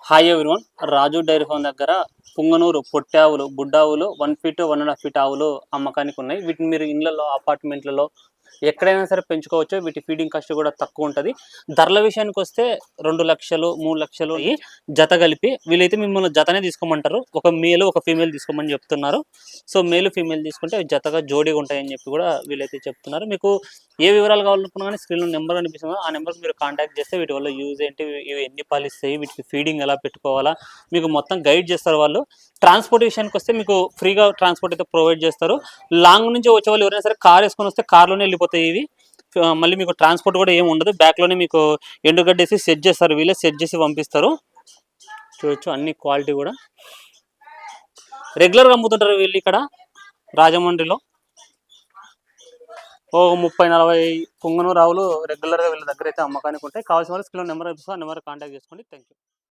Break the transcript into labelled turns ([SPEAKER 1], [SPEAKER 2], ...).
[SPEAKER 1] Hi everyone. Raju dairy farm దగ్గర పుంగనూరు పొట్టావులు బుడ్డావులు 1 ఫీట్ 1.5 ఫీట్ ఆవులు అమ్మకానికి ఉన్నాయి. వీటిని మీరు ఇళ్లలో అపార్ట్మెంట్లలో ఎక్కడైనా సరే పెంచుకోవచ్చు. వీటి ఫీడింగ్ కాస్ట్ కూడా తక్కువ ఉంటుంది. ధరల విషయానికి వస్తే 2 లక్షలు 3 లక్షలు ఈ జత కలిపి వీళ్ళైతే మిమ్మల్ని జతనే తీసుకోమంటారు. ఒక మేలు ఒక ఫీమేల్ తీసుకోమని చెప్తున్నారు. సో మేలు ఫీమేల్ తీసుకుంటే జతగా జోడీగా ఉంటాయని చెప్పి కూడా వీళ్ళైతే చెప్తున్నారు. మీకు ఏ వివరాలు కావాలనుకున్నా కానీ స్క్రీన్లో నెంబర్ కనిపిస్తుందో ఆ నెంబర్కి మీరు కాంటాక్ట్ చేస్తే వీటి వల్ల యూజ్ ఏంటి, ఇవి ఎన్ని పాలు ఇస్తాయి, వీటికి ఫీడింగ్ ఎలా పెట్టుకోవాలా మీకు మొత్తం గైడ్ చేస్తారు వాళ్ళు. ట్రాన్స్పోర్ట్ విషయానికి వస్తే మీకు ఫ్రీగా ట్రాన్స్పోర్ట్ అయితే ప్రొవైడ్ చేస్తారు. లాంగ్ నుంచి వచ్చే వాళ్ళు ఎవరైనా సరే కార్ వేసుకొని వస్తే కార్లోనే వెళ్ళిపోతాయి ఇవి. మళ్ళీ మీకు ట్రాన్స్పోర్ట్ కూడా ఏమి ఉండదు. బ్యాక్లోనే మీకు ఎండుగడ్డేసి సెట్ చేస్తారు, వీళ్ళే సెట్ చేసి పంపిస్తారు. చూడొచ్చు అన్ని క్వాలిటీ కూడా రెగ్యులర్గా అమ్ముతుంటారు వీళ్ళు ఇక్కడ రాజమండ్రిలో. ఓ 30-40 పుంగనూరు ఆవులు రెగ్యులర్గా వీళ్ళ దగ్గర అయితే అమ్మకానికి ఉంటాయి. కావాల్సిన వాళ్ళు స్క్రీన్ నెంబర్ కాంటాక్ట్ చేసుకోండి. Thank you.